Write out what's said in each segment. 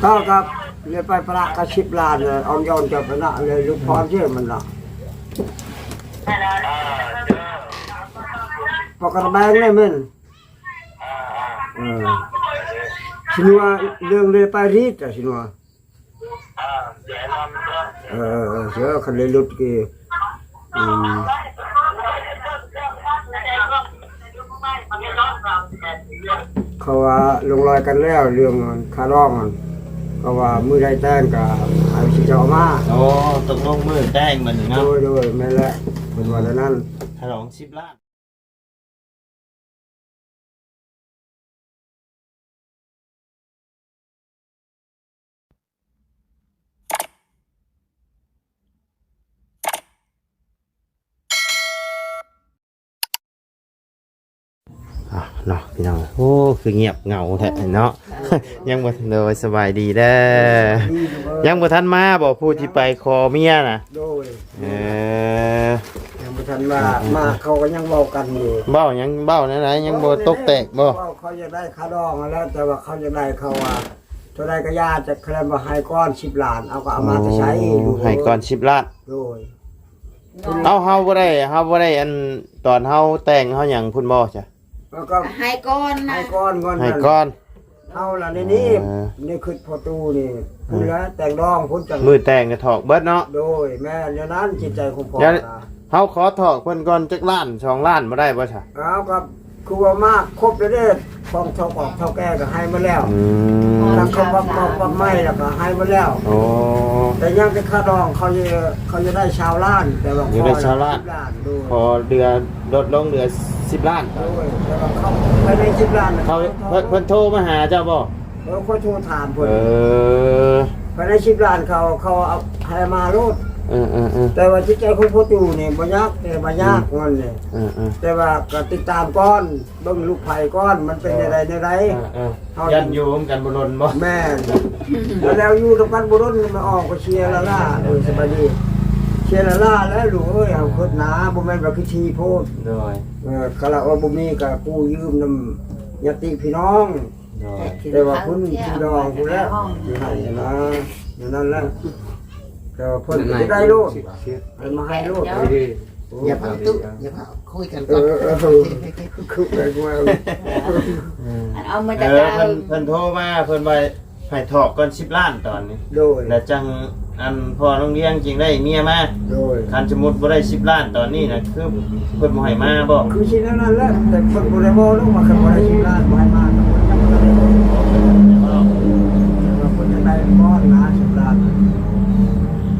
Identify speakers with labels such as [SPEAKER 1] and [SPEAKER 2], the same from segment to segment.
[SPEAKER 1] ก็ครับเลยไปประกาศ10 ล้านเลยเอาย้อนจะไปนะเลยลูกพรเชื่อมันละพอกระแบงเลยมันชินัวเรื่องเลยไปรีดอะชินัวเสือคันเลยลุดกี่เขาว่าลงรอยกันแล้วเรื่องคาร้องเขาว่ามือได้แต้งกับไอ้ชิเจ้ามา
[SPEAKER 2] โอ้ตกลงมือแต้งมันเนาะ
[SPEAKER 1] โดยไม่แหละเป็นวันนั้น
[SPEAKER 2] ฉลอง10 ล้านเนาะพี่น้องโอ้คือเงียบเหงาแท้เนาะยังบ่โดยสบายดีเด้อยังบ่ทันมาบ่ผู้ที่ไปคอเมียน่ะ
[SPEAKER 1] โดยยังบ่ทันมาเขาก็ยังเว้ากันอยู่
[SPEAKER 2] เบ้ายังเบ้าไหนยังบ่ตกแตกบ่
[SPEAKER 1] เขาจะได้ค่าดองแล้วแต่ว่าเขาจะได้เขาว่าเท่าใดก็ญาติจะเคลมว่าให้ก้อน10 ล้านเอาก็เอามาจะใช้
[SPEAKER 2] ให้ก้อน10 ล้าน
[SPEAKER 1] โดย
[SPEAKER 2] เฮาบ่ได้อันตอนเฮาแต่งเฮาหยังพุ่นบ่จ้ะ
[SPEAKER 3] ให้ก้อนนะ
[SPEAKER 1] ให้ก้อน
[SPEAKER 2] ให้ก้อน
[SPEAKER 1] เฮาล่ะนี่คือพอตูนี่พุ่นแล้วแต่งดองพุ่นจัง
[SPEAKER 2] มือแต่งก็ถอกเบิดเนาะ
[SPEAKER 1] โดยแม่อย่างนั้นจิตใจของพ่อ
[SPEAKER 2] เฮาขอถอกเพิ่นก่อนจักล้าน2 ล้านบ่ได้บ่จ้ะ
[SPEAKER 1] เอาครับคือว่ามากครบแล้วเด้อของเท่าออกเท่าแก่ก็ให้มาแล้วทางเขาว่าไม่แล้วก็ให้มาแล้ว
[SPEAKER 2] โอ้
[SPEAKER 1] แต่ยังเป็นค่าดองเขาจะได้ชาวล้านแต่ว่า
[SPEAKER 2] ขอได้ชาวล้านพอเดือนลดลงเหลือ10 ล้าน
[SPEAKER 1] แต่ว่าเขาไม่ได้10 ล้าน
[SPEAKER 2] เขาเพิ่นโทรมาหาเจ้าบ่
[SPEAKER 1] เขาโทรถามเพิ่นภายใน10 ล้านเขาเอาให้มาโลดแต่ว่าจิตใจของพ่อตู่นี่บ่ยากแต่บ่ยากงั้นนี่แต่ว่าก็ติดตามก้อนเบิ่งลูกไผ่ก้อนมันเป็นอะไรในไร
[SPEAKER 2] เฮายันอยู่กันบ่ล้นบ่
[SPEAKER 1] แม่แล้วอยู่ตรงกันบ่ล้นมาออกก็เชียร์ละล่ะสบายดีเชียร์ละล่ะแล้วลูกเอ้ยเอาคดหนาบ่แม่นว่าคือทีโพด
[SPEAKER 2] โดย
[SPEAKER 1] คาราว่าบ่มีก็กู้ยืมนำญาติพี่น้องแต่ว่าคุณพี่น้องพุ่นแล้วสิให้นะอย่างนั้นแหละก็เพิ่นสิได้ลูกให้มาให้ลูก
[SPEAKER 3] อย่าเผาตุ๊อย่าเผาคุยกันก่อน
[SPEAKER 1] คือไปกว่า
[SPEAKER 3] เอามาจาก
[SPEAKER 2] เพิ่นโทรมาเพิ่นว่าให้ถอกก่อน10 ล้านตอนนี้
[SPEAKER 1] โดย
[SPEAKER 2] แล้วจังอันพอน้องเลี้ยงจริงได้เมียมา
[SPEAKER 1] โดย
[SPEAKER 2] คันสมมุติบ่ได้10 ล้านตอนนี้น่ะคือเพิ่นบ่ให้มาบ่
[SPEAKER 1] คือสินั้นแหละแต่เพิ่นบ่ได้บ่ลงมาคันบ่ได้10 ล้านบ่ให้มาก็บ่ยังบ่ได้ว่าเพิ่นจะได้ก้อนนะ10 ล้าน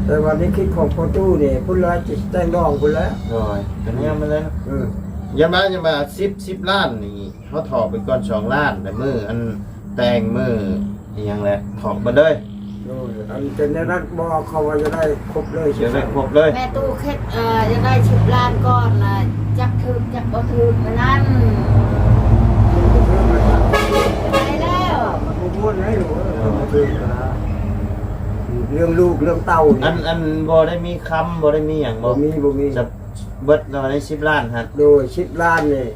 [SPEAKER 1] แต่วันนี้คิดของพ่อตู้นี่พุ่นละจิตแต่งดองพุ่นแล้ว
[SPEAKER 2] โอ้ยตอนนี้มันแล้วอย่ามา10 ล้านนี่เฮาถอกไปก่อน2 ล้านแต่มื้ออันแต่งมื้ออีหยังแหละถอกมาเลย
[SPEAKER 1] อันเป็นนั้นบ่เขาว่าจะได้ครบเลย
[SPEAKER 2] จะได้ครบเลย
[SPEAKER 3] แม่ตู้เฮ็ดจะได้10 ล้านก่อนน่ะจักถึกจักบ่ถึกนั่นไปแล้ว
[SPEAKER 1] มันม่วนให้หนูถึกนะเรื่องลูกเรื่องเต้า
[SPEAKER 2] อันบ่ได้มีคำบ่ได้มีหยัง
[SPEAKER 1] บ่มี
[SPEAKER 2] จะเบิดใน10 ล้านฮะ
[SPEAKER 1] โดย10 ล้านนี่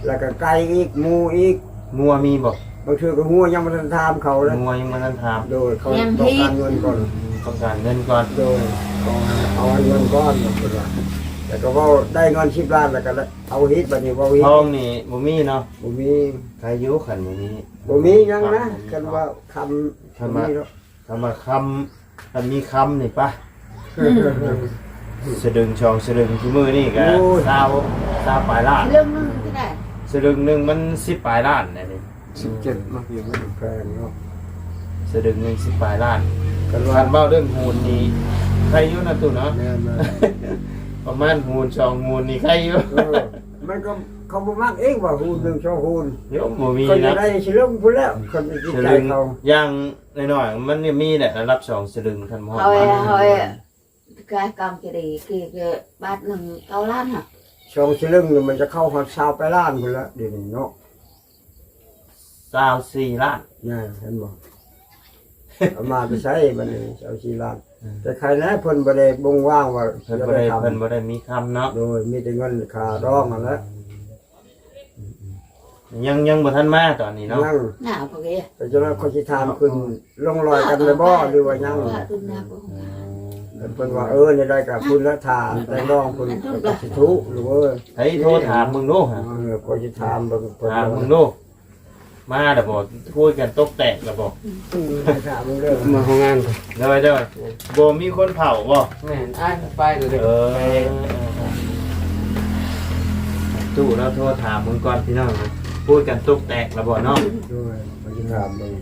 [SPEAKER 1] แล้วก็ไก่อีกหมูอีก
[SPEAKER 2] งัวมีบ่
[SPEAKER 1] บางทีก็งัวยังบ่ทันถามเขาเลย
[SPEAKER 2] งัวยังบ่ทันถาม
[SPEAKER 1] โดยเขาต้องการเงินก่อนโดยเอาเงินก่อนแล้วก็ว่าได้เงิน10 ล้านแล้วก็เอาฮิตบัดนี้ว่าฮิต
[SPEAKER 2] ทองนี่บ่มีเนาะ
[SPEAKER 1] บ่มี
[SPEAKER 2] ใครอยู่ขันบ่
[SPEAKER 1] มียังนะกันว่าคำ
[SPEAKER 2] ถ้ามาคำถ้ามีคำนี่ป่ะสะดึงช่องสะดึงที่มือนี่ก็20ปลายล้าน
[SPEAKER 3] เรื่องนึงที่ไหน
[SPEAKER 2] สะดึงนึงมัน10 ปลายล้านนี่
[SPEAKER 1] 17มันยังไม่แพงเนาะ
[SPEAKER 2] สะดึงนึง10 ปลายล้านกันว่าเว้าเรื่องหูนนี่ใครอยู่นะตู่เนาะประมาณหูน2หูนนี่ใครอยู่
[SPEAKER 1] มันก็เขาบ่มักเองว่าหูน1 2หูน
[SPEAKER 2] เดี๋ยวบ่มีนะ
[SPEAKER 1] ก็ได้สิลงพุ่นแล้วคนจิตใจเขา
[SPEAKER 2] อย่างน้อยๆมันมีแหละระดับ2สลึงท่านพ่อ
[SPEAKER 3] เฮ้ยการกำจะดีคือบาท1 9 ล้านฮะ
[SPEAKER 1] 2สลึงมันจะเข้าฮอด20ไปล้านพุ่นแล้วเดี๋ยวนี้เนาะ
[SPEAKER 2] 24 ล้าน
[SPEAKER 1] เนี่ยเห็นบ่เอามาไปใช้บัดนี้24 ล้านแต่ใครนะเพิ่นบ่ได้บ่งว่างว่า
[SPEAKER 2] เพิ่นบ่ได้มีคำเนาะ
[SPEAKER 1] โดยมีแต่เงินค่าดองนั่นแหละ
[SPEAKER 2] ยังบ่ทันมาตอนนี้เนาะ
[SPEAKER 1] ยัง
[SPEAKER 3] หน้าพวกนี้
[SPEAKER 1] แต่จะว่าเขาสิถามขึ้นลงรอยกันเลยบ่หรือว่ายัง
[SPEAKER 3] ว่าขึ้นหน้าพวกนี้
[SPEAKER 1] เพิ่นว่าในได้กับคุณละถามแต่น้องเพิ่นก็สิทุหรือว่า
[SPEAKER 2] เฮ้ยโทรถามมึงดูฮะ
[SPEAKER 1] ก็สิถามเบิ่งเพิ่น
[SPEAKER 2] ถามมึงดูมาเดี๋ยวบอกคุยกันตกแตกแล้วบอก
[SPEAKER 1] ถามมึงเรื่อง
[SPEAKER 4] มาห้องงาน
[SPEAKER 2] เดี๋ยวบ่มีคนเผาบ่
[SPEAKER 4] แม่นอ้ายไปเลยเด้
[SPEAKER 2] เอ
[SPEAKER 4] อ
[SPEAKER 2] อตู้เราโทรถามมึงก่อนพี่น้องพูดกันตกแตกแล้วบ่เนาะ
[SPEAKER 1] ด้วยก็สิถามเบิ่ง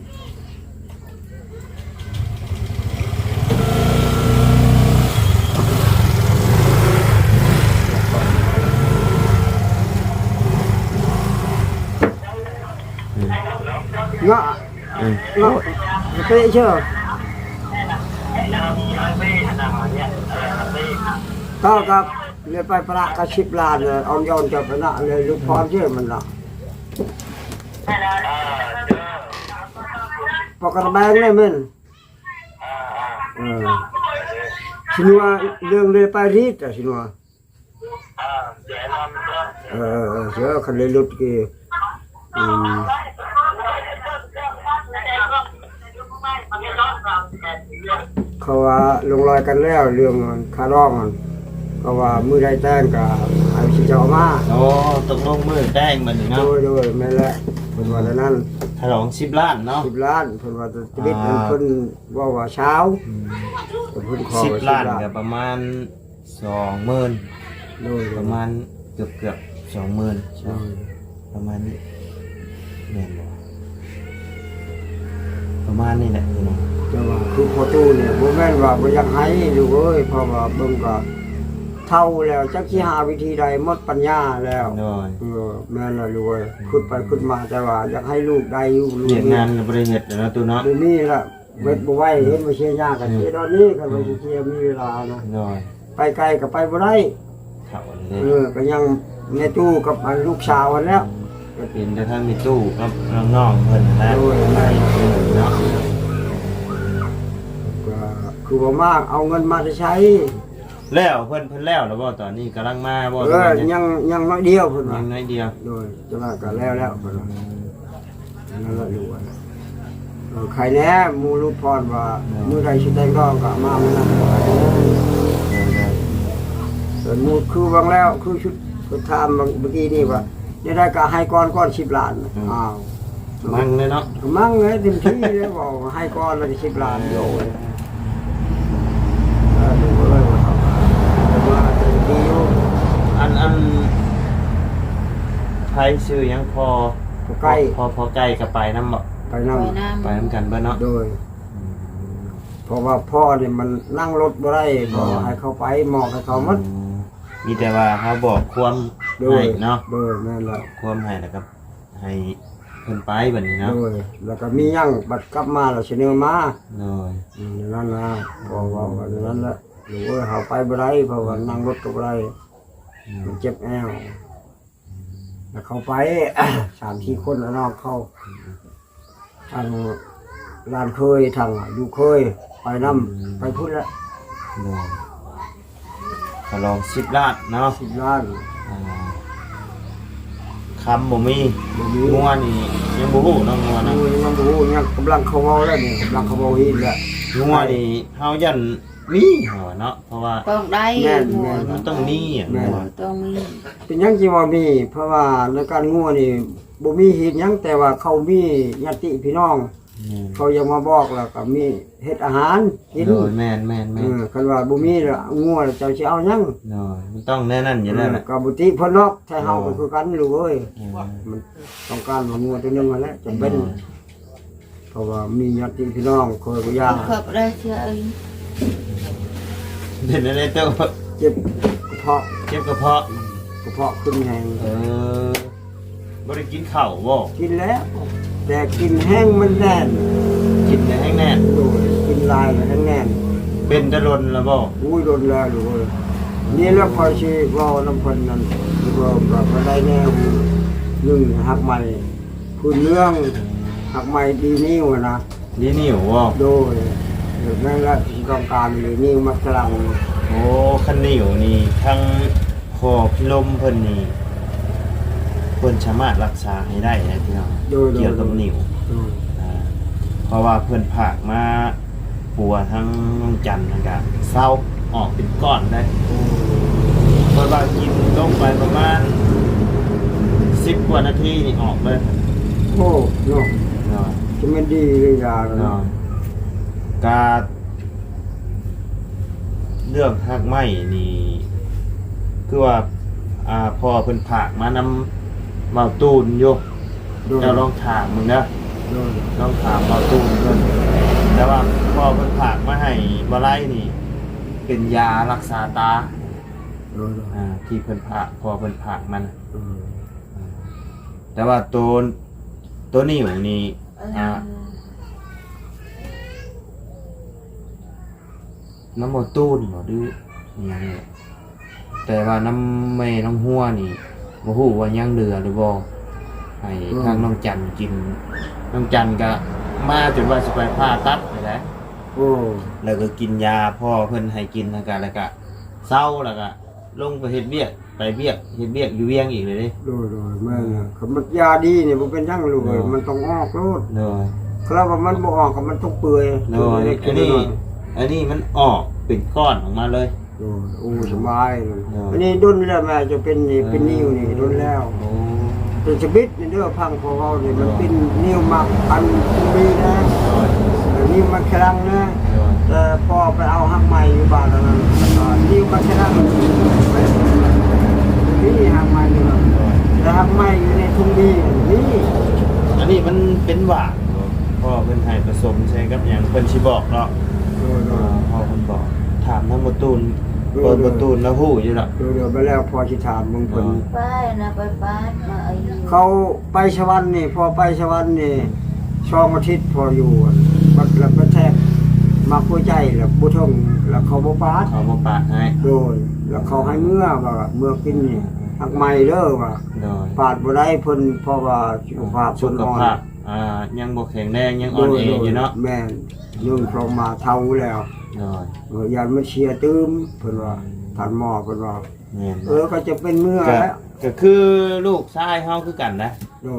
[SPEAKER 1] เงาะ
[SPEAKER 2] อืม
[SPEAKER 1] เงาะเตะเชื่อก็กับเลยไปประกระชิบลานเลยเอาย้อนจะไปนะเลยลูกพรเชื่อมันละปกติแบงเลยมันชินัวเรื่องเลยไปรีดอะชินัวเชื่อคันเลยลุดกี่เขาว่าลงรอยกันแล้วเรื่องคาร้องเขาว่ามือได้แจ้งกับไอ้ชิเจ้ามา
[SPEAKER 2] โอ้ตกลงมือแดงมันนี่เนาะ
[SPEAKER 1] โดยแม่นแหละเพิ่นว่าแต่นั้น
[SPEAKER 2] ฉลอง10 ล้านเนาะ
[SPEAKER 1] 10 ล้านเพิ่นว่าชีวิตนั้นเพิ่นว่าเช้าเพิ่นขอ
[SPEAKER 2] 10 ล้านก็ประมาณ 20,000
[SPEAKER 1] โดย
[SPEAKER 2] ประมาณเกือบ20,000ประมาณนี้แม่นบ่ประมาณนี้แหละพี่น้อง
[SPEAKER 1] แต่ว่าคือพอตู้เนี่ยบ่แม่นว่าบ่อยากให้อยู่เอ้ยเพราะว่าเบิ่งก็เท่าแล้วจักสิหาวิธีใดหมดปัญญาแล้ว
[SPEAKER 2] โดย
[SPEAKER 1] แม่นแล้วรวยขึ้นไปขึ้นมาแต่ว่าอยากให้ลูกได้อยู่ลูก
[SPEAKER 2] เรียนงานบ่ได้เฮ็ดเนาะตู้เนาะ
[SPEAKER 1] เดี๋ยวนี้ล่ะเบ็ดบ่ไหวเห็นบ่เชียร์ยากกันเชียร์ตอนนี้ก็บ่สิเชียร์มีเวลานะ
[SPEAKER 2] โดย
[SPEAKER 1] ไปไกลก็ไปบ่ได้
[SPEAKER 2] เข้าเลย
[SPEAKER 1] ก็ยังแม่ตู้กับลูกสาวอันแล้ว
[SPEAKER 2] เป็นแต่ท่านมีตู้กับน้องๆเพิ่นนั่นแหละ
[SPEAKER 1] โดยได้
[SPEAKER 2] เนาะ
[SPEAKER 1] ก็คือว่ามากเอาเงินมาจะใช้
[SPEAKER 2] แล้วเพิ่นแล้วบ่ตอนนี้กำลังมาบ่
[SPEAKER 1] ยังน้อยเดียวเพิ่นว่า
[SPEAKER 2] ยังน้อยเดียว
[SPEAKER 1] โดยจะว่าก็แล้วเพิ่นว่านั่นละอยู่ใครแน่หมู่ลูกพรว่ามื้อใดสิแต่งรองก็มามื้อนั้นส่วนหมู่คือบางแล้วคือชุดถามเมื่อกี้นี่ว่าได้ก็ให้ก่อน10 ล้านอ้าว
[SPEAKER 2] มั่งเลยเนาะ
[SPEAKER 1] มั่งเลยเต็มที่เลยบอกให้ก่อนแล้วก็10 ล้านโยดูเลยว่าดีอยู่
[SPEAKER 2] อันไผชื่อหยังพอ
[SPEAKER 1] ใกล้
[SPEAKER 2] พอใกล้ก็ไปนำบ่
[SPEAKER 1] ไปนั่ง
[SPEAKER 3] ไปน้
[SPEAKER 2] ไปนำกันเบิดเนาะ
[SPEAKER 1] โดยเพราะว่าพ่อเนี่ยมันนั่งรถบ่ได้ก็ให้เขาไปหมอกให้เขาหมด
[SPEAKER 2] มีแต่ว่าเฮาบอกความ
[SPEAKER 1] โด
[SPEAKER 2] ให้
[SPEAKER 1] ย
[SPEAKER 2] เนาะ
[SPEAKER 1] โดยนั่นแหละ
[SPEAKER 2] ความให้แล้วก็ให้เพิ่นไปบัดนี้เนาะ
[SPEAKER 1] โดยแล้วก็มียั่งบัดกลับมาแล้วเสนอมา
[SPEAKER 2] โดย
[SPEAKER 1] นั่นนะเพราะว่าวันนั้นแหละหรือว่าเขาไปบ่ได้เพราะว่านั่งรถก็บ่ได้มันเจ็บแอวแล้วเขาไป 3-4 คนแล้วน้องเขาทางลานเคยทางอยู่เคยไปนํไปพุ่นละ
[SPEAKER 2] โดยฉลอง10 ล้านเนาะ
[SPEAKER 1] 10 ล้าน
[SPEAKER 2] คำบ่มี
[SPEAKER 1] บ่มี
[SPEAKER 2] งัวนี่ยังบ่ฮู้เนาะงัว
[SPEAKER 1] ดู
[SPEAKER 2] เนาะ
[SPEAKER 1] ยังดูยังกำลังเขาเว้าแล้วนี่กำลังเขาเว้าฮีดแล้ว
[SPEAKER 2] งัวนี่เฮายันมีเหรอเนาะเพราะว่า
[SPEAKER 3] ำต้องได้
[SPEAKER 1] แม่น
[SPEAKER 3] หม
[SPEAKER 1] แม่
[SPEAKER 3] ด
[SPEAKER 2] มันต้องมีอ่ะ
[SPEAKER 1] แม่
[SPEAKER 2] งัว
[SPEAKER 3] ต้องมี
[SPEAKER 1] เป็นหยังสิว่ามีเพราะว่าในการงัวนี่บ่มีฮีดหยังแต่ว่าเขามีญาติพี่น้อง เขายังมาบอกแล้วก็มีเฮ็ดอาหารกิน
[SPEAKER 2] โดยแม่น
[SPEAKER 1] คันว่าบ่มีแล้วงัวแล้วเจ้าสิเอาหยัง
[SPEAKER 2] โดยมันต้องแน่นั่นอยู่แล้วแหละ
[SPEAKER 1] ก็บ่ติเพิ่นเนาะถ้าเฮาก็คือกันลูกเอ้ยมันต้องการว่างัวตัวหนึงนั่นแหละจำเป็นเพราะว่ามีญาติพี่น้องคอยบ่ยาก
[SPEAKER 3] ขับได้เชื่อ
[SPEAKER 2] เป็นอะไรเจ้า
[SPEAKER 1] เจ็บกระเพาะ
[SPEAKER 2] เจ็บกระเพาะ
[SPEAKER 1] ขึ้นแห้ง
[SPEAKER 2] บ่ได้กินข้าวบ่
[SPEAKER 1] กินแล้ว แต่กินแห้งมันแน่น
[SPEAKER 2] กินแต่แห้งแน่
[SPEAKER 1] โดยกินลายมันแห้งแน่น
[SPEAKER 2] เป็นตะลนแล้วบ่
[SPEAKER 1] อุ้ยโดนแล้วลูกเอ้ยนี่แล้วคอยสิเว้าน้ำเพิ่นนั่นคือว่าก็ได้แนวหนึ่งหักใหม่คุณเรื่องหักใหม่ดีนิ้วนะ
[SPEAKER 2] นี่นิ้วบ่
[SPEAKER 1] โดยนั่นแหละที่ต้องการเลยนิ้วมักกะลัง
[SPEAKER 2] โอ้คันนิ้วนี่ทั้งคอพิลมเพิ่นนี่ เพิ่นสามารถรักษาให้ได้นะพี่น้องเกี่ยวกับนิ้วเพราะว่าเพิ่นผากมาปัวทั้งน้องจันทร์นะครับเศร้าออกเป็นก้อนได้เพราะว่ากินลงไปประมาณ10 กว่านาทีนี่ออกเลย
[SPEAKER 1] โอ้เนาะ
[SPEAKER 2] เนาะ
[SPEAKER 1] จะไม่ดีเลยยาแล้ว
[SPEAKER 2] เนาะการเรื่องหักไม้นี่คือว่าพอเพิ่นผากมานำเมาตูนอยู่เจ้าลองถามมึงนะลองถามเมาตูนเพิ่นแต่ว่าพอเพิ่นผากมาให้บ่ไล่นี่เป็นยารักษาตาที่เพิ่นผากพอเพิ่นผากมันแต่ว่าตัวนิ้วนี่น้ำเมาตูนบ่ดื้ออย่างนี้แต่ว่าน้ำแม่น้องหัวนี่บ่ฮู้ว่ายังเหลือหรือบ่ให้ทางน้องจันกินน้องจันก็มาจนว่าสิไปผ่าตัดไปแล้วแล้วก็กินยาพ่อเพิ่นให้กินแล้วก็เศร้าแล้วก็ลงไปเฮ็ดเวียกไปเวียกเฮ็ดเวียกอยู่เวียงอีกเลยเด้
[SPEAKER 1] โดยแม่คำว่ายาดีนี่บ่เป็นทั้งลูกมันต้องออกโลด
[SPEAKER 2] โดย
[SPEAKER 1] ครับว่ามันบ่ออกก็มันต้องเปื่อย
[SPEAKER 2] โดยอันนี้มันออกเป็นก้อนออกมาเลย
[SPEAKER 1] โอ้สบายอันนี้ดุนแล้วแม่จะเป็นนี่เป็นนิ้วนี่ดุนแล้วเป็นชบิดนี่เด้อพังพอเว้านี่มันเป็นนิ้วมักอันมีนะนิ้วมันครั้งนะแต่พอไปเอาหักใหม่อยู่บ้านนั้นนิ้วมันครั้งนี่หักใหม่นี่แต่หักใหม่อยู่ในทุ่งดีนี่
[SPEAKER 2] อันนี้มันเป็นหวานพ่อเพิ่นให้ผสมใช่กับหยังเพิ่นสิบอกเนาะพ่อเพิ่นบอกถามทางประตูนเปิดประตูนแล้วฮู้อยู่ล่ะ
[SPEAKER 1] เดี๋ยวไปแล้วพอสิถามมึงเพิ่น
[SPEAKER 3] ไปนะไปบ้านมาอายุ
[SPEAKER 1] เขาไปสวรรค์นี่พอไปสวรรค์นี่2 อาทิตย์พออยู่บัดแล้วก็แทบมาคุยใจแล้วบ่ท่องแล้วเขาบ่ปาด
[SPEAKER 2] ให้
[SPEAKER 1] โดยแล้วเขาให้เมื่อว่าเมื่อกินนี่หักใหม่เด้อว่าปาดบ่ได้เพิ่นเพราะว่าสุขภาพเพิ่นอ่อน
[SPEAKER 2] ยังบ่แข็งแรงยังอ่อนแออยู่เนาะ
[SPEAKER 1] แม่นยุ่งเข้ามาเฒ่าแล้วยานมันเสียตื้มเพิ่นว่าท่านหมอเพิ่นว่าก็จะเป็นเมื่อแล้ว
[SPEAKER 2] ก็คือลูกชายเฮาคือกันนะ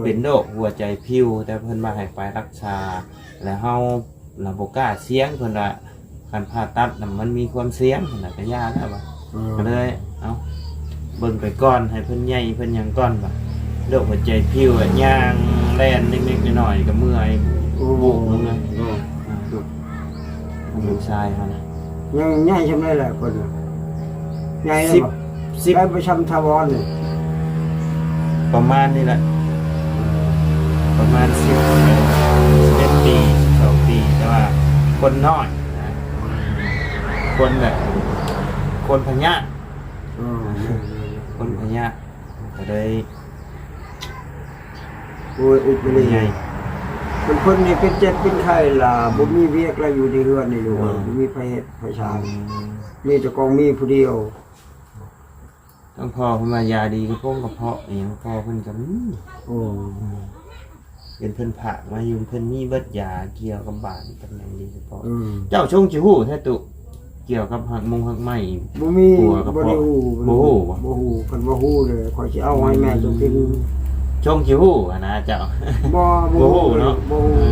[SPEAKER 2] เป็นโรคหัวใจพิวแต่เพิ่นมาให้ไปรักษาแล้วเฮาบ่กล้าเสี่ยงเพิ่นว่าคันผ่าตัดมันมีความเสี่ยงขนาดก็ยากแล้วว่าก็เลยเอาเบิ่งไปก่อนให้เพิ่นใหญ่เพิ่นหยังก่อนว่าโรคหัวใจพิวย่างแล่นนิดๆหน่อยๆก็เมื่อยบุกลงนะลูกชายเขานะ
[SPEAKER 1] ยังใหญ่ชำได้หลายคนใหญ่เลย10ได้ประชำทาวรนี่
[SPEAKER 2] ประมาณนี้แหละประมาณ11 ปี12 ปีแต่ว่าคนน้อยนะคนแบบคนพญาคนพญาก็ได้
[SPEAKER 1] โอ้ยอุดไปเลยไงเป็นคนนี่เป็นเจ็บเป็นไข้ล่ะบ่มีเวียกแล้วอยู่ในเรือนนี่ลูกบ่มีไผเฮ็ดไผชางมีเจ้าของมีผู้เดียว
[SPEAKER 2] ต้องพอเพิ่นมายาดีกระเพาะอีหยังพอเพิ่นก็เป็นเพิ่นผากมาอยู่เพิ่นมีเบิดยาเกี่ยวกับบาดตำแหน่งดีเฉพาะเจ้าชงสิฮู้แท้ตุเกี่ยวกับหักไม้
[SPEAKER 1] บ่มีบ่ได้ฮู้บ่ฮู้เพิ่นบ่ฮู้เลยขอสิเอาให้แม่จงกิน
[SPEAKER 2] ชงสิฮู้นะเจ้า
[SPEAKER 1] บ่ฮู้เนาะบ่ฮู้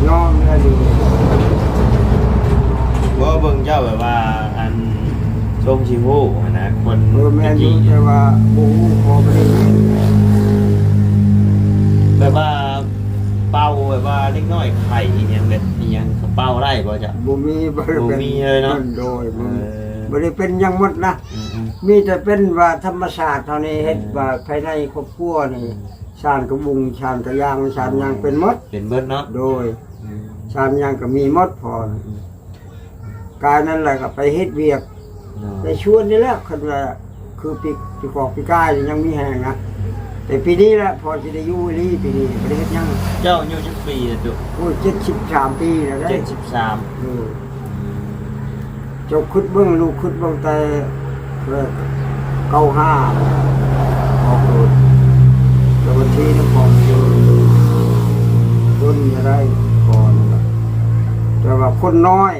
[SPEAKER 1] ยอมได้ดิ
[SPEAKER 2] บ่เบิ่งเจ้าแบบว่าอันชงสิฮู้นะคน
[SPEAKER 1] แม่นอยู่แต่ว่าบ่ฮู้พอบ่ได้
[SPEAKER 2] แบบว่าเป่าแบบว่าเล็กน้อยไข่อีหยังเด็ดอีหยังเขาเป่าได้บ่จ้ะ
[SPEAKER 1] บ่มี
[SPEAKER 2] เลยเนาะ
[SPEAKER 1] โดยบ่ได้เป็นหยังหมดนะมีแต่เป็นว่าธรรมชาติเท่านี้เฮ็ดว่าภายในครอบครัวนี่ชานกระบุงชานกระยางชานยางเป็นหมด
[SPEAKER 2] เนาะ
[SPEAKER 1] โดยชานยางก็มีหมดพอการนั้นแหละก็ไปเฮ็ดเวียกได้ชวนนี่แหละคันว่าคือปีกอกปีกายยังมีแห้งนะแต่ปีนี้แหละพอจะได้อยู่ลีปีนี้บ่ได้เฮ็ดยัง
[SPEAKER 2] เจ้าอายุจักปีแล้วตุ
[SPEAKER 1] โอ้ย73 ปีแล้วได้
[SPEAKER 2] 73
[SPEAKER 1] เจ้าคุดเบิ่งลูกคุดเบิ่งแต่95ออกรถแต่วันที่นี่ก่อนต้นจะได้ก่อนแต่ว่าคนน้อย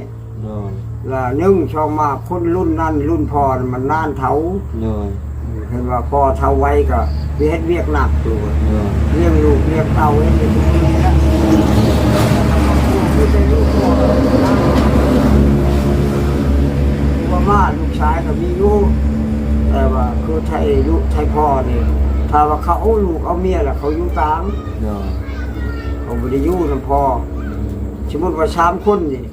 [SPEAKER 1] ล่ะ1 2มาคนรุ่นนั้นรุ่นพ่อมันนานเฒ่าเห็นว่าพ่อเฒ่าไว้ก็ เฮ็ดเวียกหนักตัว
[SPEAKER 2] เนาะ
[SPEAKER 1] เลี้ยงลูกเลี้ยงเต่าเฮ็ดอยู่ทุกทีแล้วว่ามาลูกชายก็มีอยู่แต่ว่าคือไทยลูกไทยพ่อนี่ถ้าว่าเขาเอาลูกเอาเมียล่ะเขาอยู่ต่าง
[SPEAKER 2] เนาะ
[SPEAKER 1] เขาบ่ได้อยู่นำพ่อสมมุติว่า3คนนี่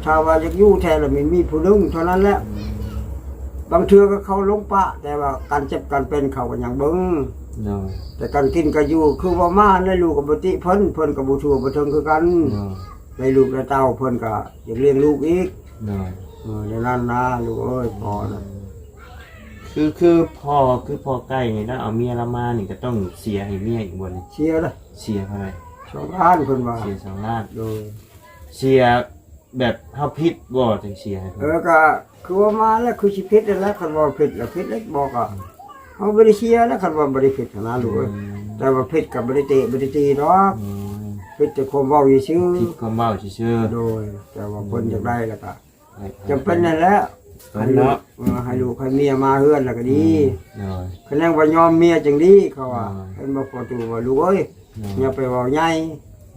[SPEAKER 1] ถ้าว่าอยากอยู่แท้แล้วมีผู้หนึงเท่านั้นแหละบางเทื่อก็เขาลงปะแต่ว่าการเจ็บการเป็นเขาก็ยังเบิ่ง
[SPEAKER 2] เนาะ
[SPEAKER 1] แต่การกินก็อยู่คือว่ามาในลูกกับบ่ติเพิ่นก็บ่ทั่วบ่ถึงคือกัน
[SPEAKER 2] เนาะ
[SPEAKER 1] ในลูกในเต้าเพิ่นก็อยากเลี้ยงลูกอีก
[SPEAKER 2] เนาะ
[SPEAKER 1] ในนั้นนะลูกเอ้ยพอนะ
[SPEAKER 2] คือพ่อใกล้นี่แล้วเอาเมียละมานี่ก็ต้องเสียให้เมียอีกบ่นี่
[SPEAKER 1] เชียร์เด้อ
[SPEAKER 2] เสียเท่าไหร่
[SPEAKER 1] 2ล้านเพิ่นว่า
[SPEAKER 2] เสีย2ล้าน
[SPEAKER 1] โดย
[SPEAKER 2] เสียแบบเฮาผิดบ่จังเสียให้เพิ่น
[SPEAKER 1] ก็คือว่ามาแล้วคือสิผิดนั่นแหละคันว่าผิดแล้วผิดแล้วบอกอ่ะเฮาบ่ได้เชียร์แล้วคันว่าบ่ได้ผิดนะลูกเอ้ยแต่ว่าผิดก็บ่ได้เตะบ่ได้ตีดอก
[SPEAKER 2] อืม
[SPEAKER 1] ผิดแต่ความเว้าซื่อ
[SPEAKER 2] ผิดความเว้าซื่อ
[SPEAKER 1] โดยแต่ว่าเพิ่นอยากได้แล้วก็
[SPEAKER 2] ๆ
[SPEAKER 1] จำเป็นนั่นแหละ
[SPEAKER 2] เพิ่นเนาะ
[SPEAKER 1] ให้ลูกให้เมียมาเฮือนแล้วก็ดี
[SPEAKER 2] เนาะ
[SPEAKER 1] คะแนนว่ายอมเมียจังดีเขาว่า
[SPEAKER 2] อ่า
[SPEAKER 1] เห็นบ่พอตูว่าลูกเอ้ยอย่าไปเว้าใหญ่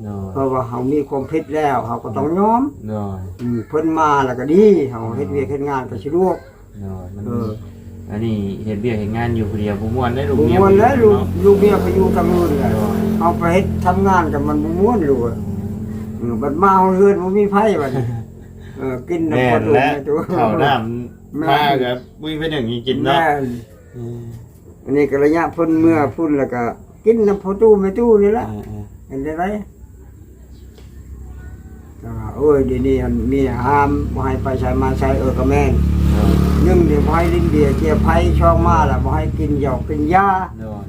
[SPEAKER 2] เนาะ
[SPEAKER 1] เพราะว่าเฮามีความผิดแล้วเฮาก็ต้องยอม
[SPEAKER 2] เนาะ
[SPEAKER 1] เพิ่นมาแล้วก็ดีเฮาเฮ็ดเวียกเฮ็ดงานก็สะดวก
[SPEAKER 2] เนาะมัน
[SPEAKER 1] เออ
[SPEAKER 2] อันนี้เฮ็ดเวียกเฮ็ดงานอยู่ผู้เดียวบ่ม่วนได้ลูก
[SPEAKER 1] บ่
[SPEAKER 2] เมีย
[SPEAKER 1] ม่วนแล้วลูก
[SPEAKER 2] เนาะ
[SPEAKER 1] ลูกเมียไปอยู่ทางนู้นแหละเฮาไปเฮ็ดทำงานกับมันบ่ม่วนลูกอะบัดมาเฮาเฮือนบ่มีไผบัดนี้กินน้ำ
[SPEAKER 2] แม่
[SPEAKER 1] พอน ตู
[SPEAKER 2] และ
[SPEAKER 1] ในตัว
[SPEAKER 2] ข้าวน้ำมาก็บ่มีเป็นอย่างนี้กินเนาะ
[SPEAKER 1] แม่นอันนี้ก็ระยะเพิ่นเมื่อพุ่นแล้วก็กินน้ำพอตู้แม่ตู้นี่แหละ เห็นได้ไหมก็ว่าโอ้ยเดี๋ยวนี้อันมีห้ามบ่ให้ไปใช้มาใช้ก็แม่นนึ่งเดี๋ยวบ่ให้ลิ้นเบียร์เจียไผช่องมาล่ะบ่ให้กินหยอกกินยา
[SPEAKER 2] เนาะ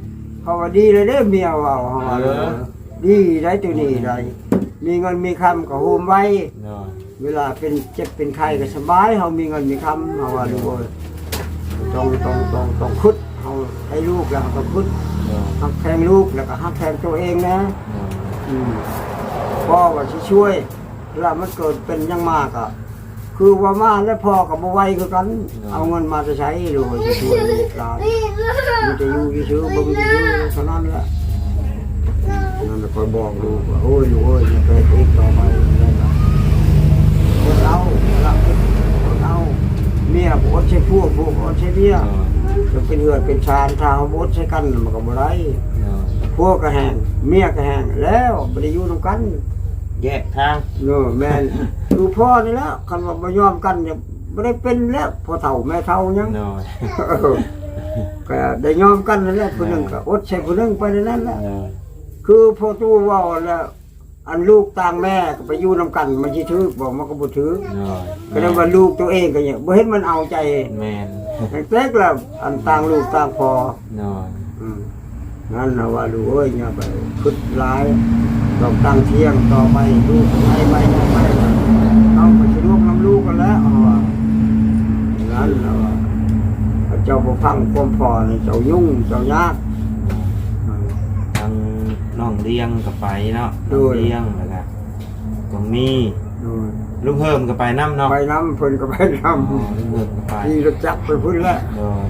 [SPEAKER 1] เพราะว่าดีเลยเด้อเมียเว้าเฮาว่า
[SPEAKER 2] เออ
[SPEAKER 1] ดีได้ตัวนี้ได้มีเงินมีคำก็โฮมไว้
[SPEAKER 2] เนาะ
[SPEAKER 1] เวลาเป็นเจ็บเป็นไข้ก็สบายเฮามีเงินมีคำเฮาว่าลูกเอ้ยต้องคุดเฮาให้ลูกแล้วเฮาก็คุด
[SPEAKER 2] เนาะ
[SPEAKER 1] ฮักแพงลูกแล้วก็ฮักแพงตัวเองนะ
[SPEAKER 2] เนาะ
[SPEAKER 1] พ่อว่าสิช่วยเวลามันเกิดเป็นอยังมากอ่ะคือว่ามาแล้วพ่อกับบ่ไหวคือกัน เอาเงินมาจะใช้ดูสิช่วยลูกหลานมันจะอยู่ที่ชื่อบ่มีชื่อเท่านั้นแหละนั่นก็บอกลูกว่าโอ้ยลูกเอ้ยอย่าไปอีกต่อไปนั่นล่ะคนเอาละคนเอาเมียบ่อดใช้พวกอดใช้เมียจะเป็นเหือดเป็นชานถ้าเฮาบ่อดใช้กันมันก็บ่ได้
[SPEAKER 2] เนาะ
[SPEAKER 1] พวกก็แห้งเมียก็แห้งแล้วบ่ได้อยู่นำกัน
[SPEAKER 2] แยกทาง
[SPEAKER 1] เนาะแม่นดูพ่อนี่แหล้วคันว่าบ่ยอมกันเนี่ยบ่ได้เป็นแล้วพ่อเฒ่าแม่เฒ่ายัง
[SPEAKER 2] เนาะ
[SPEAKER 1] ก็ได้ยอมกันนั่นแหละผู้หนึงก็อดใช้ผู้หนึงไปนั่นแหละ
[SPEAKER 2] เนาะ
[SPEAKER 1] คือพ่อตู้เว้าแล้วอันลูกต่างแม่ก็ไปอยู่นำกันมันสิถือบ่มันก็บ่ถือ
[SPEAKER 2] เนาะ
[SPEAKER 1] ก็เลยว่าลูกตัวเองก็เนี่ยบ่เห็นมันเอาใจ
[SPEAKER 2] แม่น
[SPEAKER 1] แตกแล้วอันต่างลูกต่างพ่อ
[SPEAKER 2] เนาะ
[SPEAKER 1] นั่นน่ะว่าลูกเอ้ยอย่าไปคิดร้ายต้องตั้งเที่ยงต่อไปลูกไปเอาไปสิลูกน้ำลูกกันแล้วเอาว่านั่นน่ะว่าเจ้าบ่ฟังความพ่อนี่เจ้ายุ่งเจ้ายาก
[SPEAKER 2] ทางน้องเลี้ยงก็ไปเนาะ
[SPEAKER 1] โด
[SPEAKER 2] น้อง
[SPEAKER 1] ย
[SPEAKER 2] เลี้ยงแล้วก็ต้องมี
[SPEAKER 1] โดย
[SPEAKER 2] ลุงเฮิมก็ไปนํเนาะ
[SPEAKER 1] ไปน้ำเพิ่นก็ไปน้
[SPEAKER 2] อ๋อลุงเฮิมก็ไป
[SPEAKER 1] ำที่รถจักรไปพุ่นแล้ว
[SPEAKER 2] โดย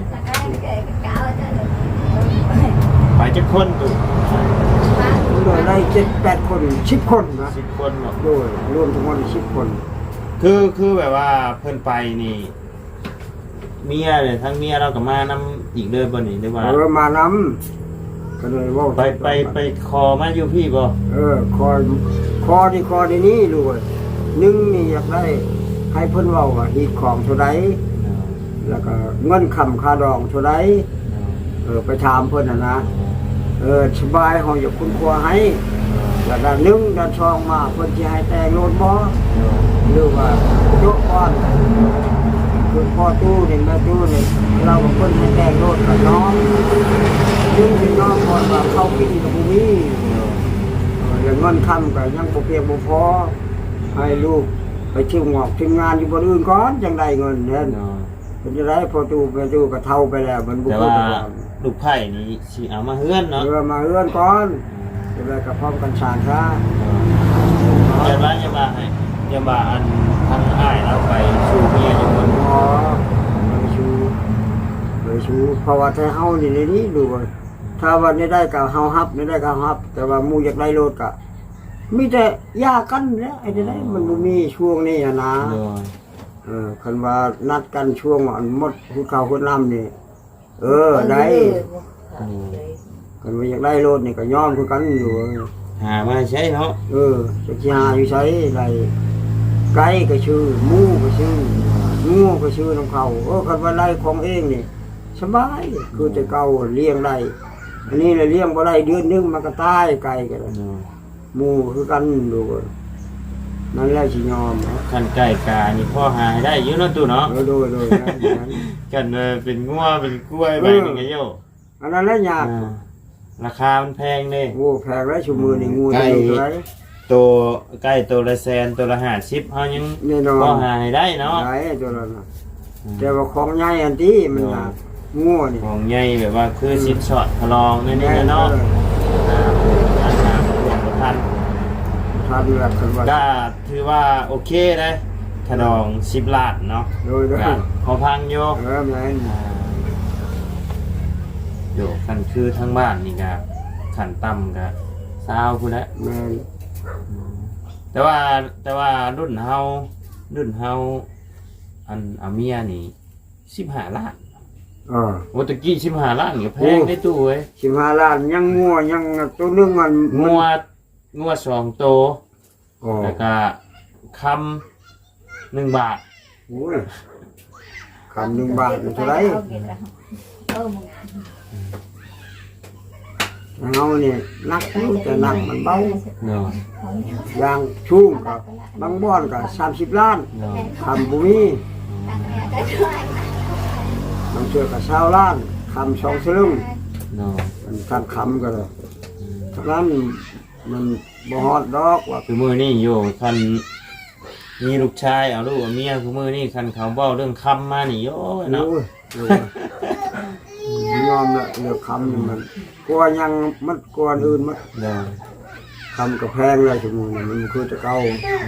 [SPEAKER 2] ไปจักคนตุ
[SPEAKER 1] โดยได้7-8 คน10 คนนะ
[SPEAKER 2] 10คนเนาะ
[SPEAKER 1] โดยรวมทั้งหมด10 คน
[SPEAKER 2] คือแบบว่าเพิ่นไปนี่เมียเนี่ยทั้งเมียเราก็มานํอีกเด้อบ่นี่หรือว่า
[SPEAKER 1] มาน้ำก็เลยเว่า
[SPEAKER 2] ไปคอมาอยู่พี่บ่
[SPEAKER 1] คอนี่ลูกเอ้ยหนึ่งนี่อยากได้ให้เพิ่นเว้าว่าฮีดของเท่าใดแล้วก็เงินคำค่าดองเท่าใดไปถามเพิ่นน่ะนะสบายเฮาอยากคุณครัวให้แล้วด้านหนึงด้านสองมาเพิ่นสิให้แต่งโลดบ่หรือว่าโยกก่อนคือพ่อตู้นี่แม่ตู้นี่เราก็เพิ่นให้แต่งโลดกับน้องยึงสิน้องก่อนว่าเขากินกับบ่มี แล้วเงินคำก็ยังบ่เพียงบ่พอให้ลูกไปชิมงอกชิมงานอยู่บนอื่นก่อนจังได้เงินเด้นเป็นจะได้พอตู้ไปตู้ก็เท่าไปแล้วมันบ่
[SPEAKER 2] แต่
[SPEAKER 1] พอ
[SPEAKER 2] ว่า
[SPEAKER 1] แต่ก่อน
[SPEAKER 2] ลูกไผ่นี่สิเอามาเฮือนเนาะ
[SPEAKER 1] มาเอื้อนก่อนจะได้กับพร้อมกันสร้างซะ
[SPEAKER 2] อย่าว่าอันทางอ้ายเราไปสู่เมียอยู่บน
[SPEAKER 1] อ๋อเลยชูเพราะว่าถ้าเฮานี่ในนี้ดูว่า ถ้าวันนี้ได้ก็เฮาฮับนี่ได้ก็ฮับ แต่ว่าหมู่อยากได้รถก็มีแต่ยากันแล้วไอ้ได้มันบ่มีช่วงนี้อะนะ
[SPEAKER 2] โดย
[SPEAKER 1] คันว่านัดกันช่วงอันหมดคือเก่าคนนำนี่ได้คันว่าอยากได้รถนี่ก็ย้อนคือกันอยู่
[SPEAKER 2] หามาใช้เนาะ
[SPEAKER 1] จะสิหาอยู่ใช้ได้ไก่ก็ชื่อหมูก็ชื่องูก็ชื่อของเขาคันว่าไล่ของเองนี่สบายคือแต่เก่าเลี้ยงได้อันนี้เลยเลี้ยงบ่ได้เดือนนึงมันก็ตายไก่ก็ได้หมูคือกันดูนั่นแหละสิยอม
[SPEAKER 2] คันไก่กานี่พ่อหาให้ได้อยู่เนาะตู้เนาะ
[SPEAKER 1] โดย
[SPEAKER 2] กันเป็นงัวเป็นกล้วยไปนี่ก็โย
[SPEAKER 1] อันนั้นแหละยาก
[SPEAKER 2] ราคามันแพงเด้
[SPEAKER 1] โอ้แพงแล้วชั่วมือนี่งูจะอยู่ไหน
[SPEAKER 2] ตัวไก่ตัวละแสนตัวละ50เฮายัง
[SPEAKER 1] แน่นอน
[SPEAKER 2] พ่อหาให้ได้เนาะ
[SPEAKER 1] ไหนตัวนั้นน่ะแต่ว่าของใหญ่อันที่มันหนักงูนี่
[SPEAKER 2] ของใหญ่แบบว่าคือสินสอดทะลองนี่เนาะราคาบ่ทัน
[SPEAKER 1] ทำแบบคันว่า
[SPEAKER 2] ก็ถือว่าโอเคเลยถนอง10ล้านเนาะ
[SPEAKER 1] โดย
[SPEAKER 2] ก็พอพังอยู่
[SPEAKER 1] แม่น
[SPEAKER 2] โยคันคือทั้งบ้านนี่ก็ขันต่ำก็20พุ่นแหละ
[SPEAKER 1] แม่น
[SPEAKER 2] แต่ว่ารุ่นเฮาอันอาเมียนี่15ล้านโอ้ตะกี้15ล้านก็แพงได้ตู้เว้ย
[SPEAKER 1] 15 ล้านยังงัวยังตัวนึงมัน
[SPEAKER 2] งัว2ตัว
[SPEAKER 1] อ๋อ
[SPEAKER 2] แล้วก็คำ1 บาท
[SPEAKER 1] โอ้ยคำ1 บาทเท่าไหร่เฮานี่นักอยู่แต่นักมันเบา
[SPEAKER 2] เนาะ
[SPEAKER 1] อย่างชุ่มก็บางบ่อนก็30 ล้าน
[SPEAKER 2] เนาะ
[SPEAKER 1] คำบุมีบางเชือกับ20 ล้านคำ2 สลึง
[SPEAKER 2] เนาะ
[SPEAKER 1] มันทันคำก็เลยทั้งนั้นมันบ่ฮอดดอกว่า
[SPEAKER 2] คือมือนี่อยู่คันมีลูกชายเอาลูกเอาเมียคือมือนี่คันเขาเบ้าเรื่องคำมานี่โย้ยเนาะ
[SPEAKER 1] โอ้ยยอมละเลือกคำนี่มันกลัวยังมันกลัวอื่นมัน
[SPEAKER 2] เนาะ
[SPEAKER 1] คำกับแพงเลยชั่วโมงนี่มันคือจะเก่า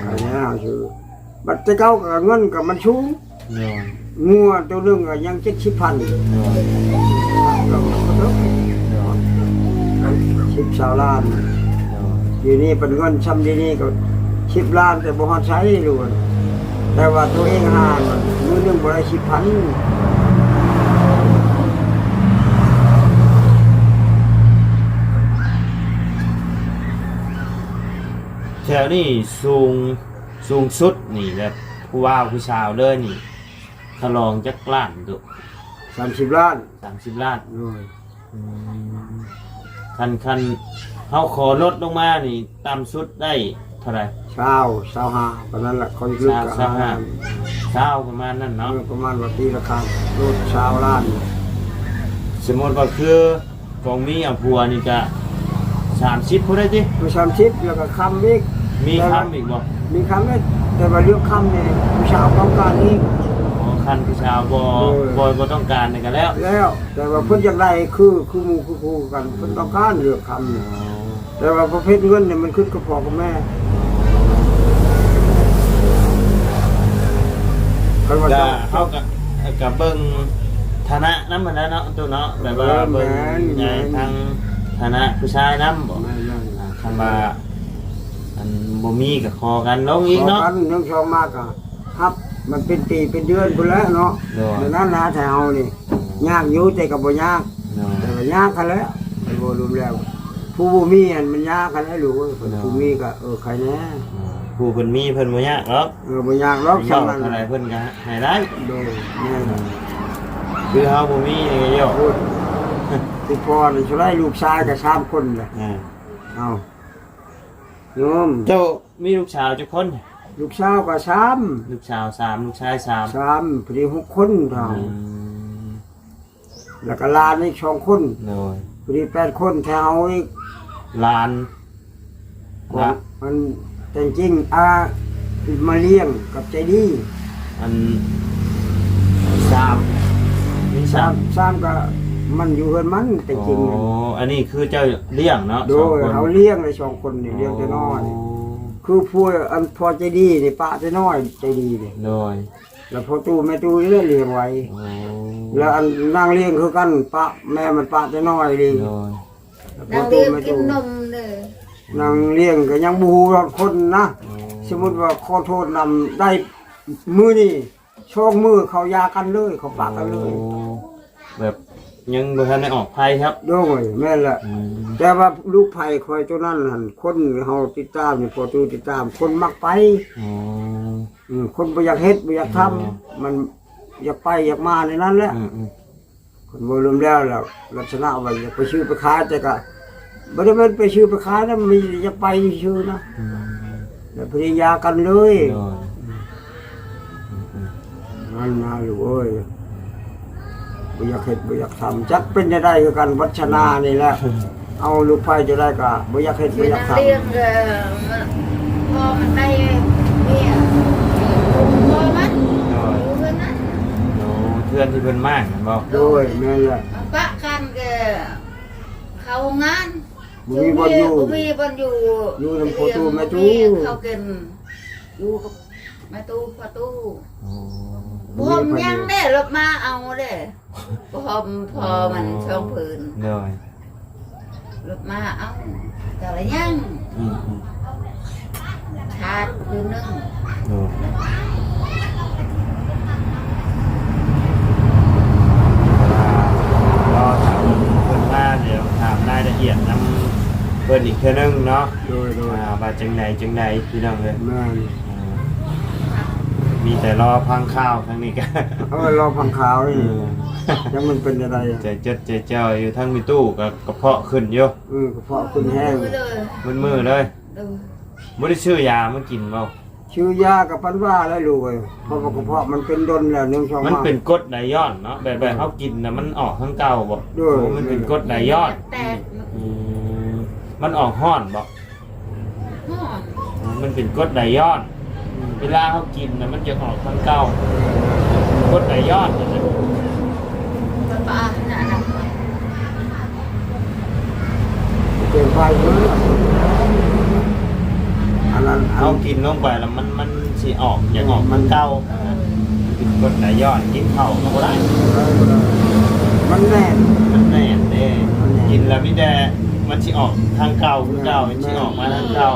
[SPEAKER 1] อันนี้เอาชื่อบัดจะเก่ากับเงินกับมันสูง
[SPEAKER 2] เนาะ
[SPEAKER 1] งัวตัวนึงก็ยัง70,000
[SPEAKER 2] เนาะ
[SPEAKER 1] แล้วก็เด้อ
[SPEAKER 2] เนาะ
[SPEAKER 1] 10 ล้าน
[SPEAKER 2] เนาะ
[SPEAKER 1] ทีนี้เป็นเงินซ้ำทีนี้ก็10 ล้านแต่บ่ฮอดใช้เลยแต่ว่าตัวเองหามันมื้อนึงบ่ได้10,000
[SPEAKER 2] แถวนี่สูงสุดนี่แบบผู้ว่าวผู้ชาวเลยนี่ทลองจักล้านดุ
[SPEAKER 1] 30 ล้าน
[SPEAKER 2] 30 ล้าน
[SPEAKER 1] โอ้ย
[SPEAKER 2] คันเฮาขอลดลงมานี่ต่ำสุดได้เท่าไหร่
[SPEAKER 1] 25ปานนั้นแหละเขาลึกกับ
[SPEAKER 2] 20ประมาณนั้นเนาะ
[SPEAKER 1] ประมาณว่าตีราคาโลด20 ล้าน
[SPEAKER 2] สมมติว่าคือของมีอ่ะผัวนี่ก็30พุ่นได้ติ
[SPEAKER 1] ไป30แล้วก็คำอีก
[SPEAKER 2] มีคำอีกบ่
[SPEAKER 1] มีคำอีกแต่ว่าเรื่องคำนี่ผู้ชาวต้องการอีก
[SPEAKER 2] อ๋อคันผู้ชาวบ่ต้องการนี่ก็แล้ว
[SPEAKER 1] แล้วแต่ว่าเพิ่นอยากได้คือหมู่คือคู่กันเพิ่นต้องการเรื่องคำนี่แต่ว่าประเภทเงินเนี่ยมันขึ้นกับพ่อกับแม่คันว่า
[SPEAKER 2] ก็
[SPEAKER 1] เจ้า
[SPEAKER 2] เฮาก็เบิ่งฐานะนำมันนะเนาะตัวเนาะแบบว่าเบิ่งในทางฐานะผู้ชายนำบ่
[SPEAKER 1] แม่น
[SPEAKER 2] คันว่าอันบ่มีก็ขอกันลง
[SPEAKER 1] ๆ
[SPEAKER 2] อีกเนาะ
[SPEAKER 1] ขอกันเรื่องชองมากอ่ะครับมันเป็นปีเป็นเดือนพุ่นแล้วเนาะ
[SPEAKER 2] เนาะ
[SPEAKER 1] ดังนั้นนะแถวนี่ยากอยู่แต่ก็บ่ยาก
[SPEAKER 2] เนาะ
[SPEAKER 1] แต่ก็ยากกันแล้วไอ้บ่รวมแล้วผู้บ่มีอันมันยากกันแล้วลูกผู้มีก็ใครแน่
[SPEAKER 2] ผู้เพิ่นมีเพิ่นบ่ยากหรอก
[SPEAKER 1] บ่ยากหรอก
[SPEAKER 2] เจ้า
[SPEAKER 1] สำนั้น
[SPEAKER 2] เท่าไหร่เพิ่นก็ให้ได้
[SPEAKER 1] โดยแม่น
[SPEAKER 2] คือเฮาบ่มีนี่ก็โยก
[SPEAKER 1] พูดที่พ่อนี่สิได้ลูกชายก็3คนแหละ เอาโยม
[SPEAKER 2] เจ้ามีลูกสาวจักคน
[SPEAKER 1] ลูกสาวก็3
[SPEAKER 2] ลูกสาว3ลูกชาย3
[SPEAKER 1] 3พอดี6คนเท่าแล้วก็หลานอีก2คน
[SPEAKER 2] โดย
[SPEAKER 1] พอดี8คนแถวอีก
[SPEAKER 2] หลาน
[SPEAKER 1] มันแต่จริงมาเลี้ยงกับใจดี
[SPEAKER 2] อัน3มี3
[SPEAKER 1] 3ก็มันอยู่เฮือนมันแต่จริง
[SPEAKER 2] โอ้อันนี้คือเจ้าเลี้ยงเนาะ
[SPEAKER 1] โด
[SPEAKER 2] สอง
[SPEAKER 1] ย
[SPEAKER 2] คน
[SPEAKER 1] เขาเลี้ยงเลย2คนนี่เลี้ยงแต่น้อย คือผู้อันพอใจดีนี่ป้าใจน้อยใจดีนี่
[SPEAKER 2] โดย
[SPEAKER 1] แล้วพอตู้แม่ตู้เลี้ยงไว้
[SPEAKER 2] โอ้
[SPEAKER 1] แล้วอันนางเลี้ยงคือกันปะแม่มันปะจะน้อยดี
[SPEAKER 2] โดย
[SPEAKER 1] พอน
[SPEAKER 3] าง
[SPEAKER 1] ตู้
[SPEAKER 3] เลี้ยง
[SPEAKER 1] แม่
[SPEAKER 3] กิน
[SPEAKER 1] ตู้
[SPEAKER 3] นมเด้อน
[SPEAKER 1] างเลี้ยงก็ยังบูรอดคนนะสมมติว่าขอโทษนำได้มือนี่โชคมือเขายากันเลยเขาปากกันเลย
[SPEAKER 2] โอ้แบบยังบ่ทันได้ออกไผครับ
[SPEAKER 1] โด้วยแม่นแหละ
[SPEAKER 2] อืม
[SPEAKER 1] แต่ว่าลูกไผ่คอยตัวนั้นหันคนเฮาติดตามนี่พอตู้ติดตาม คนมักไป
[SPEAKER 2] อ๋อ
[SPEAKER 1] คนบ่อยากเฮ็ดบ่อยากทำมันอยากไปอยากมาในนั้นแหละ
[SPEAKER 2] อืม
[SPEAKER 1] คนบ่ลืมแล้วล่ะลักษณะว่าอยากไปชื่อไปขายแต่ก็บ่ได้แม่นไปชื่อไปขายนะมีอยากไปชื่อนะ
[SPEAKER 2] อืม
[SPEAKER 1] แล้วภรรยากันเลย
[SPEAKER 2] โดย
[SPEAKER 1] นั่นนะลูกเอ้ยบ่อยากเฮ็ดบ่อยากทำจักเป็นจะได้คือกันวัชนานี่แหละเอาลูกไผ่จะได้ก็บ่อยากเฮ็ดบ่
[SPEAKER 3] ชื่อ
[SPEAKER 1] อยาก
[SPEAKER 3] นาง
[SPEAKER 1] ทำ
[SPEAKER 3] เลี้ยงพอมันได้เมียพอมัน
[SPEAKER 2] โดย
[SPEAKER 3] อยู่เพิ่นนะ
[SPEAKER 2] โอ้เพื่อนที่เพิ่นมากนั่นบ่
[SPEAKER 1] โดยแม่นแหละ
[SPEAKER 3] ปะกันแกเข้างาน
[SPEAKER 1] บ่มีบ่อยู่
[SPEAKER 3] บ่มีบ่อยู่
[SPEAKER 1] อยู่นำพ่อตู้แม่ตู้
[SPEAKER 3] เขากินอยู่กับแม่ตู้พ่อตู้
[SPEAKER 2] โอ้
[SPEAKER 3] ผมยังได้รถมาเอาเด้ผมพอมันช่องพื้น
[SPEAKER 2] โดย
[SPEAKER 3] รถมาเอาแต่ละยัง
[SPEAKER 2] อืม
[SPEAKER 3] ชาติคืนนึง
[SPEAKER 2] โดยรอถามเพิ่นมาเดี๋ยวถามรายละเอียดนำเพิ่นอีกเทื่อนึงเนาะ
[SPEAKER 1] โดย
[SPEAKER 2] ว่าจังใดพี่น้องเอ้ย
[SPEAKER 1] แม่น
[SPEAKER 2] มีแต่รอพังข้าวทั้งนี้กัน
[SPEAKER 1] เอาไว้รอฟังข่าวนี่ยังมันเป็นอะไร
[SPEAKER 2] ใจจดใจเจ้าอยู่ทั้งมีตู้กับกระเพาะขึ้นอยู่
[SPEAKER 1] กระเพาะขึ้นแห้ง
[SPEAKER 3] เลย
[SPEAKER 2] มือเลย
[SPEAKER 3] ดู
[SPEAKER 2] ไม่ได้ชื่อยามากินเปล่า
[SPEAKER 1] ชื่อยากับปันว่าแล้วลูกเอ้ยเพราะว่ากระเพาะมันเป็นดนแล้ว1 2
[SPEAKER 2] มันเป็นกรดไดย้อนเนาะแบบเขากินนะมันออกทั้งเก่าบ่
[SPEAKER 1] ด้วย
[SPEAKER 2] โอ้มันเป็นกรดไดย้อน
[SPEAKER 3] แตก
[SPEAKER 2] อืมมันออกห้อนบ่
[SPEAKER 3] ห้อน
[SPEAKER 2] มันเป็นกรดไดย้อน เวลาเขากินนะมันจะออกทั้งเก่ากรดไดย้อนนี่นะ
[SPEAKER 3] ป้าหน้าหนัก
[SPEAKER 1] เป็นไฟเลยอันนั้น
[SPEAKER 2] เขากินลงไปแล้วมันสิออกอย่างออกทั้งเก่าเป็นกรดไดย้อนกินข้าวก็บ่ได้
[SPEAKER 1] มันแน่น
[SPEAKER 2] มันแน่นเด้กินแล้วมีแต่มันสิออกทางเก่าคือเก่ามันสิออกมาทางเก่า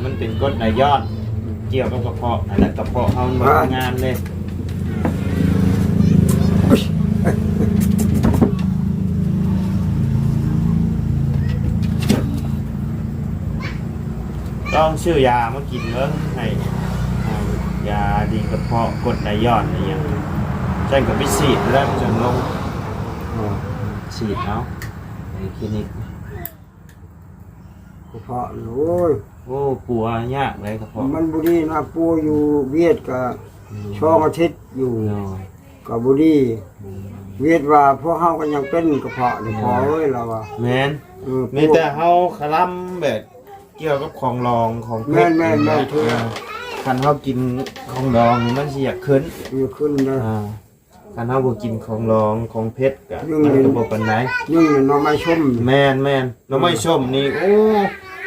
[SPEAKER 2] มันเป็นกรดไหลย้อนเกี่ยวกับกระเพาะนั่นแหละกระเพาะเฮามันทำงานเลยต้องชื่อยามากินเด้อให้ยาดีกระเพาะกรดไหลย้อนอะไรอย่างนี้ใช่กับไปฉีดแล้วจนลงฉีดเอาในคลินิก
[SPEAKER 1] กระเพาะโอ้ย
[SPEAKER 2] โอ้ปัวยากเลยกระเพาะ
[SPEAKER 1] มันบุรีนะปูอยู่เวียดกับช่องอาทิตย์อยู่
[SPEAKER 2] เนาะ
[SPEAKER 1] กับบุรีเวียดว่าพวกเฮาก็ยังเป็นกระเพาะนี่พอเอ้ยเราว่า
[SPEAKER 2] แม่นมีแต่เฮาคลำแบบเกี่ยวกับของรองของเพชร
[SPEAKER 1] แม่น
[SPEAKER 2] เออคันเฮากินของดองนี่มันสิอยากขึ้น
[SPEAKER 1] อยู่ขึ้นนะ
[SPEAKER 2] คันเฮาบ่กินของรองของเพชรก็
[SPEAKER 1] ยุ่ง
[SPEAKER 2] มันก็บ่ปานใด
[SPEAKER 1] ยุ่งอยู่หน้องไม้ชม
[SPEAKER 2] แม่นหน่อไม้ส้มนี่โอ้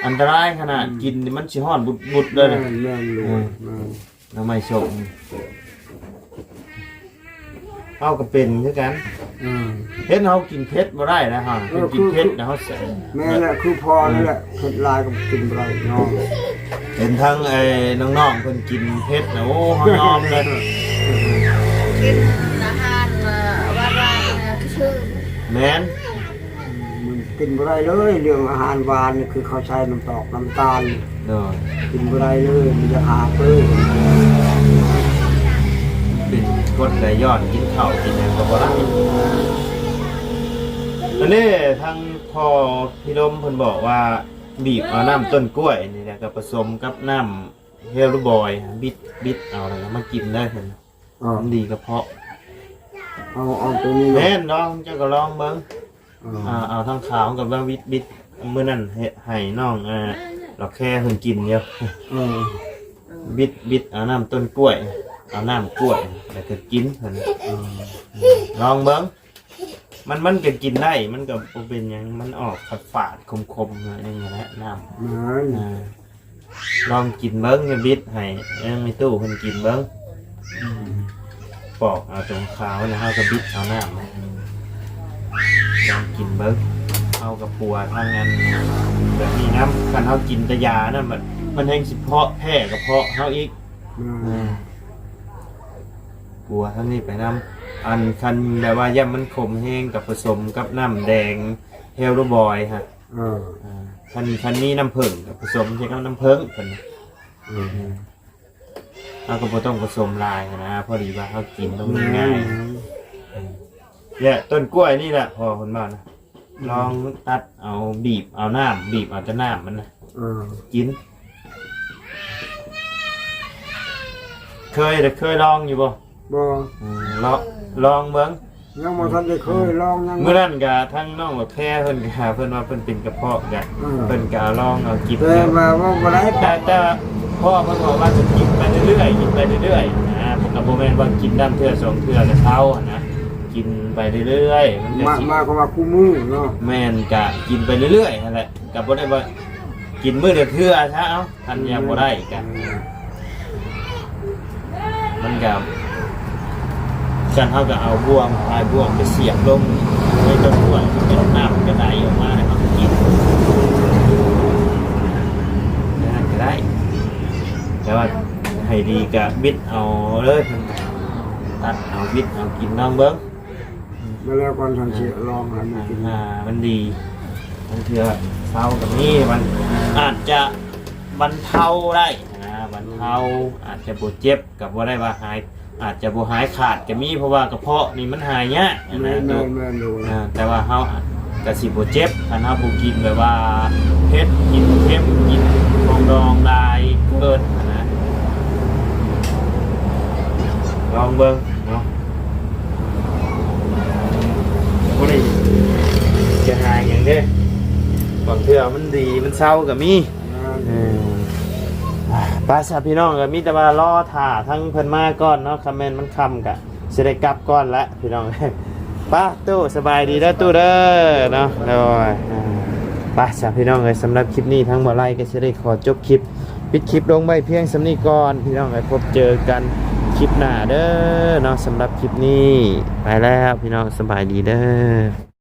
[SPEAKER 2] อันตรายขนาดกินนี่มันสิฮ้อนบุดๆเลยนะ
[SPEAKER 1] แม่นลูกแม่น
[SPEAKER 2] หน่อไม้ส้มเฮาก็เป็นคือกัน เฮ็ดเฮากินเผ็ดบ่ได้นะฮะเพิ่นกินเผ็ดนะเฮาใส่
[SPEAKER 1] แม่แหละคือพอนี่แหละเผ็ดลายกับกินบ่ไรน้อง
[SPEAKER 2] เห็นทั้งไอ้น้องๆเพิ่นกินเผ็ดนะโอ้เฮายอมเลย
[SPEAKER 3] กินอาหารว่าชื่อ
[SPEAKER 2] แม่น
[SPEAKER 1] มันกินบ่ไรเลยเรื่องอาหารหวานนี่คือเขาใช้น้ำตอกน้ำตาล
[SPEAKER 2] เด้อ
[SPEAKER 1] กินบ่ไรเลยมันจะหาเลย
[SPEAKER 2] เป็นกดไหลย้อนกินข้าวกินหยังก็บ่ได้อันนี้ทางพ่อพี่ดมเพิ่นบอกว่าบีบเอาน้ำต้นกล้วยนี่แหละก็ผสมกับน้ำเฮลบอยบิดเอาแล้วก็มากินได้เพิ่น
[SPEAKER 1] อ๋อ
[SPEAKER 2] มันดีกระเพาะ
[SPEAKER 1] เอาตัวนี้
[SPEAKER 2] แม่นลองเจ้าก็ลองเบิ่ง
[SPEAKER 1] อ๋อ
[SPEAKER 2] เอาทั้งขาวกับว่าบิดมื้อนั้นให้น้องเราแค่เพิ่นกินเดียว
[SPEAKER 1] เออ
[SPEAKER 2] บิดเอาน้ำต้นกล้วยเอาน้ำกล้วยแล้วก็กินเพิ่นลองเบิ่งมันก็กินได้มันก็บ่เป็นหยังมันออกฝาดๆคมๆอย่างเงี้ยแหละน้ำ
[SPEAKER 1] เหมือน
[SPEAKER 2] ลองกินเบิ่งอย่าบิดให้ยังมีตู้เพิ่นกินเบิ่ง ปอกเอาตรงขาวนะเฮาก็บิดเอาน้ำลองกินเบิ่งเอากับปัวทางนั้นแบบนี้น้ำคันเฮากินแต่ยานั่นมันแห้งสิเพาะแพ้กระเพาะเฮาอีกปัวทั้งนี้ไปน้ำอันคันแบบว่าย่ำมันขมแห้งกับผสมกับน้ำแดงเฮลโรบอยฮะคันนี้น้ำผึ้งกับผสมใช้กับน้ำผึ้งเป็นเราก็บ่ต้องผสมลายนะพอดีว่าเขากินตรงนี้ง่ายเนี่ยต้นกล้วยนี่แหละพอคนบ้านนะลองตัดเอาบีบเอาน้ำบีบเอาแต่น้ำมันนะกินเคยลองอยู่บ่ลองเบิ้ง
[SPEAKER 1] ยังบ่ทันได้เคยลองยัง
[SPEAKER 2] เมื่อนั้นก็ทั้งน้องกับแค่เพิ่นก็เพิ่นว่าเพิ่นเป็นกระเพาะกันเพิ่นก็ลองเอากิน
[SPEAKER 1] แต่ว่าบ่ได้
[SPEAKER 2] แต่พ่อเพิ่นบอกว่าจะกินไปเรื่อยๆกินไปเรื่อยๆนะเพิ่นก็บ่แม่นว่ากินน้ำเทื่อ2เทื่อแล้วเช้านะกินไปเรื่อยๆมันก็
[SPEAKER 1] มาก็ว่าคู่มือเนาะ
[SPEAKER 2] แม่นก็กินไปเรื่อยๆนั่นแหละก็บ่ได้ว่ากินมื้อละเทื่อซะเอ้าทันยังบ่ได้กันมันก็กันเฮาก็เอาบ่วงพายบ่วงไปเสียบลงในต้นกล้วยมันเป็นน้ำกระไดออกมาให้มันกินนั่นก็ได้แต่ว่าให้ดีก็บิดเอาเลยตัดเอาบิดเอากินน้องเบิ้ง
[SPEAKER 1] มาแล้วก่อนทันสิลองให้มันกิน
[SPEAKER 2] มันดีมันเถื่อเศร้ากับนี่มันอาจจะบรรเทาได้บรรเทาอาจจะปวดเจ็บกับว่าได้ว่าหายอาจจะบ่หายขาดก็มีเพราะว่ากระเพาะนี่มันหายยากนะแต่ว่าเฮาก็สิบ่เจ็บถ้าเฮาบ่กินแบบว่าเผ็ดกินเค็มกินของดองได้เกินนะลองเบิ่งเนาะบ่ได้จะหายหยังเด้บางเทื่อมันดีมันเศร้าก็มีป้าชาพี่น้องก็มีแต่ว่ารอถ่าทั้งเพิ่นมาก่อนเนาะคอมเมนต์มันค่ำกะสิได้กลับก่อนละพี่น้องป้าตู้สบายดีเด้อตู้เด้อเนาะโดยป้าชาพี่น้องเลยสำหรับคลิปนี้ทั้งบ่ไล่ก็สิได้ขอจบคลิปปิดคลิปลงไว้เพียงสำนี้ก่อนพี่น้องเลยพบเจอกันคลิปหน้าเด้อเนาะสำหรับคลิปนี้ไปแล้วพี่น้องสบายดีเด้อ